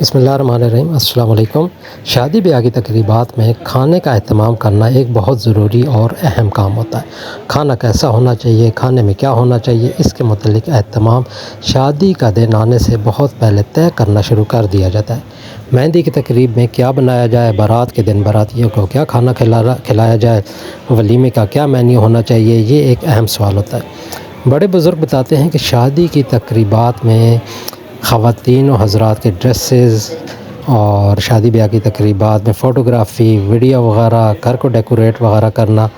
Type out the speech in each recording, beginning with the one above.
बिस्मिल्लाहिर्रहमानिर्रहीम अस्सलाम वालेकुम। शादी ब्याह की तकरीबात में खाने का एहतमाम करना एक बहुत ज़रूरी और अहम काम होता है। खाना कैसा होना चाहिए, खाने में क्या होना चाहिए, इसके मुतल्लिक एहतमाम शादी का दिन आने से बहुत पहले तय करना शुरू कर दिया जाता है। मेहंदी की तकरीब में क्या बनाया जाए, बारात के दिन बारातियों को क्या खाना खिलाया जाए, वलीमे का क्या मेन्यू होना चाहिए, ये एक अहम सवाल होता है। बड़े बुज़ुर्ग बताते हैं कि शादी की तकरीबात में ख़वातीन व हज़रात के ड्रेसेस और शादी ब्याह की तकरीबात में फ़ोटोग्राफ़ी, वीडियो वग़ैरह, घर को डेकोरेट वग़ैरह करना,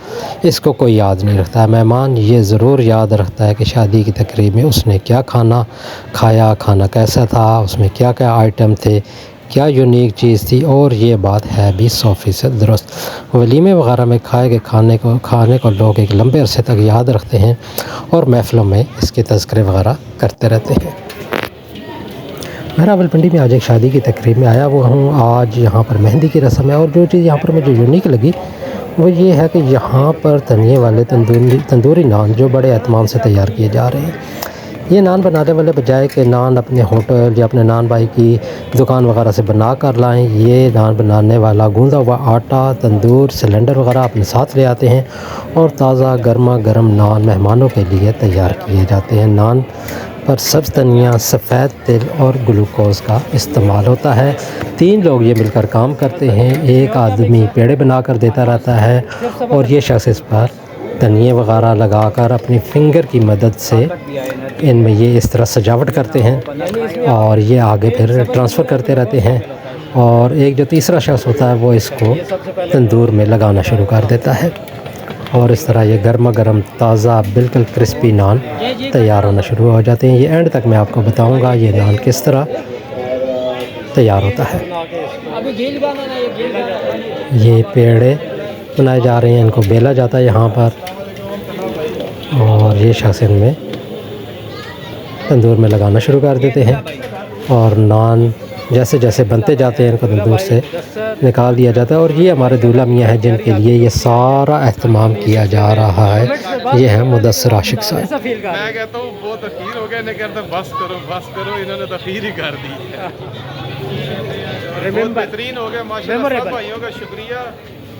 इसको कोई याद नहीं रखता है। मेहमान ये ज़रूर याद रखता है कि शादी की तकरीब में उसने क्या खाना खाया, खाना कैसा था, उसमें क्या-क्या आइटम थे, क्या यूनिक चीज़ थी, और ये बात है भी 100% दुरुस्त। वलीमे वग़ैरह में खाए गए खाने को लोग एक लंबे अरसे तक याद रखते हैं और महफ़िलों में इसके तज़किरे वग़ैरह करते रहते हैं। मैं रावलपिंडी में आज एक शादी की तकरीब में आया हुआ हूँ। आज यहाँ पर मेहंदी की रस्म है और जो चीज़ यहाँ पर मुझे यूनिक लगी वो ये है कि यहाँ पर तनिए वाले तंदूरी नान जो बड़े एहतमाम से तैयार किए जा रहे हैं। ये नान बनाने वाले बजाय कि नान अपने होटल या अपने नान भाई की दुकान वगैरह से बना कर लाएँ, ये नान बनाने वाला गूँधा हुआ आटा, तंदूर, सिलेंडर वगैरह अपने साथ ले आते हैं और ताज़ा गर्मा गर्म नान मेहमानों के लिए तैयार किए जाते हैं। नान पर सब्ज़ धनिया, सफ़ेद तिल और ग्लूकोज़ का इस्तेमाल होता है। 3 लोग ये मिलकर काम करते हैं। एक आदमी पेड़े बना कर देता रहता है और ये शख्स इस पर धनिए वगैरह लगाकर अपनी फिंगर की मदद से इनमें ये इस तरह सजावट करते हैं और ये आगे फिर ट्रांसफ़र करते रहते हैं। और एक जो तीसरा शख्स होता है वो इसको तंदूर में लगाना शुरू कर देता है और इस तरह ये गर्मा गर्म ताज़ा बिल्कुल क्रिस्पी नान तैयार होना शुरू हो जाते हैं। ये एंड तक मैं आपको बताऊंगा ये नान किस तरह तैयार होता है। ये पेड़े बनाए जा रहे हैं, इनको बेला जाता है यहाँ पर और ये शख्स इनमें तंदूर में लगाना शुरू कर देते हैं और नान जैसे जैसे बनते जाते हैं इनको तंदूर से निकाल दिया जाता है। और ये हमारे दूल्हा मियाँ हैं जिनके लिए ये सारा एहतमाम किया जा रहा है। ये है मुदस्सिर आशिक साहब। मैं कहता हूँ बहुत अखीर हो गया, नहीं कहता बस करो, इन्होंने तो अखीर ही कर दी। बहुत बेहतरीन हो गया माशाल्लाह। सब भाइयों का शुक्रिया,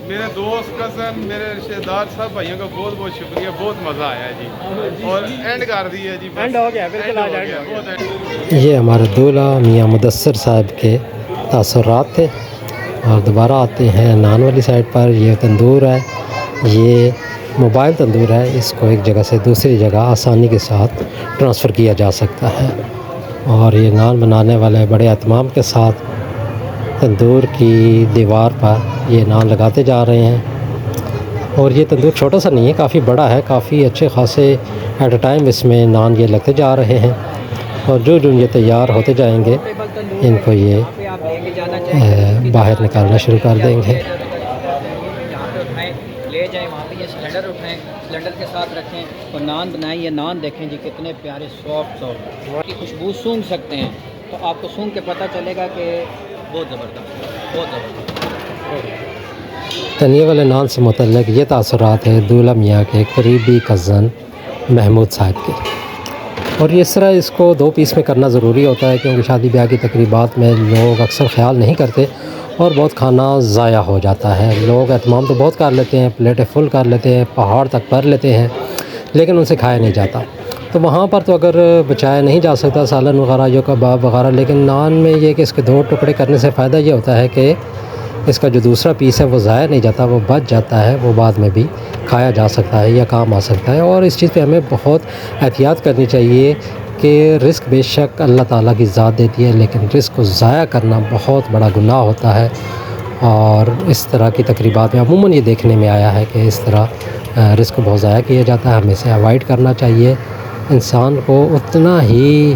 मेरे दोस्त, कज़न, मेरे रिश्तेदार, सब भाइयों का बहुत बहुत शुक्रिया। बहुत मज़ा आया जी और एंड कर दिया जी, एंड हो गया, बिल्कुल आ जाएगा। ये हमारे दूल्हा मियाँ मुदस्सिर साहब के तासुरात थे और दोबारा आते हैं नान वाली साइड पर। ये तंदूर है, ये मोबाइल तंदूर है, इसको एक जगह से दूसरी जगह आसानी के साथ ट्रांसफ़र किया जा सकता है। और ये नान बनाने वाले बड़े एहतमाम के साथ तंदूर की दीवार पर ये नान लगाते जा रहे हैं। और ये तंदूर छोटा सा नहीं है, काफ़ी बड़ा है, काफ़ी अच्छे खासे एट अ टाइम इसमें नान ये लगते जा रहे हैं। और जो ये तैयार होते जाएंगे इनको ये बाहर निकालना शुरू कर देंगे। ले जाएं वहाँ पे, ये सिलेंडर उठाएं, सिलेंडर के साथ रखें और नान बनाएं। ये नान देखें जी कितने प्यारे सॉफ्ट की खुशबू सूंघ सकते हैं, तो आपको सूंघ के पता चलेगा कि बहुत ज़बरदस्त, बहुत ज़बरदस्त। तनिए वाले नान से मुतल्लिक़ ये तासुरात है दूल्हा मियाँ के करीबी कज़न महमूद साहब के। और इस तरह इसको 2 पीस में करना ज़रूरी होता है क्योंकि शादी ब्याह की तकरीबात में लोग अक्सर ख़्याल नहीं करते और बहुत खाना ज़ाया हो जाता है। लोग एहतमाम तो बहुत कर लेते हैं, प्लेटें फुल कर लेते हैं, पहाड़ तक भर लेते हैं, लेकिन उनसे खाया नहीं जाता। तो वहाँ पर तो अगर बचाया नहीं जा सकता सालन वगैरह या कबाब वगैरह, लेकिन नान में ये कि इसके 2 टुकड़े करने से फ़ायदा ये होता है कि इसका जो दूसरा पीस है वो ज़ाया नहीं जाता, वो बच जाता है, वो बाद में भी खाया जा सकता है या काम आ सकता है। और इस चीज़ पे हमें बहुत एहतियात करनी चाहिए कि रिस्क बेशक अल्लाह ताला की ज़ात देती है, लेकिन रिस्क को ज़ाया करना बहुत बड़ा गुनाह होता है। और इस तरह की तकरीबात में अमूमन ये देखने में आया है कि इस तरह रिस्क को बहुत ज़ाया किया जाता है। हमें इसे अवॉइड करना चाहिए। इंसान को उतना ही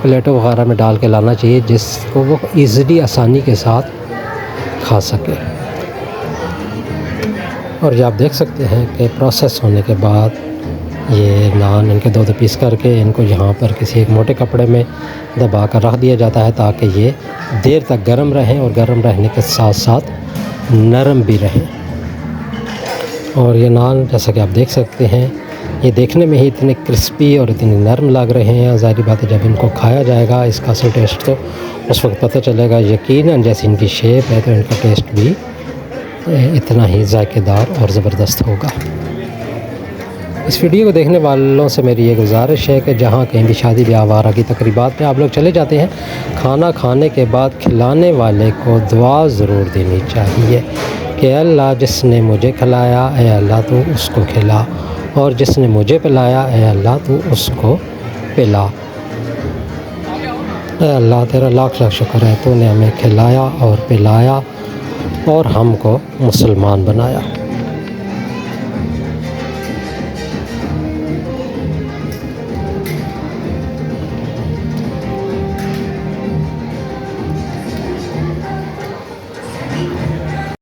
प्लेटों वगैरह में डाल के लाना चाहिए जिसको वो ईज़िली आसानी के साथ खा सके। और ये आप देख सकते हैं कि प्रोसेस होने के बाद ये नान इनके 2 पीस करके इनको यहाँ पर किसी एक मोटे कपड़े में दबा कर रख दिया जाता है ताकि ये देर तक गर्म रहें और गर्म रहने के साथ साथ नरम भी रहें। और ये नान जैसा कि आप देख सकते हैं ये देखने में ही इतने क्रिस्पी और इतने नरम लग रहे हैं। ज़ाहिर बात है जब इनको खाया जाएगा इसका असल टेस्ट तो उस वक्त पता चलेगा। यकीनन जैसे इनकी शेप है तो इनका टेस्ट भी इतना ही जायकेदार और ज़बरदस्त होगा। इस वीडियो को देखने वालों से मेरी ये गुजारिश है कि जहाँ कहीं भी शादी ब्याह वगैरह की तकरीबात में आप लोग चले जाते हैं, खाना खाने के बाद खिलाने वाले को दुआ ज़रूर देनी चाहिए कि अल्लाह जिसने मुझे खिलाया ऐ अल्लाह तो उसको खिला, और जिसने मुझे पिलाया ऐ अल्लाह तो उसको पिला। ऐ अल्लाह तेरा लाख लाख शुक्र है, तूने हमें खिलाया और पिलाया और हमको मुसलमान बनाया।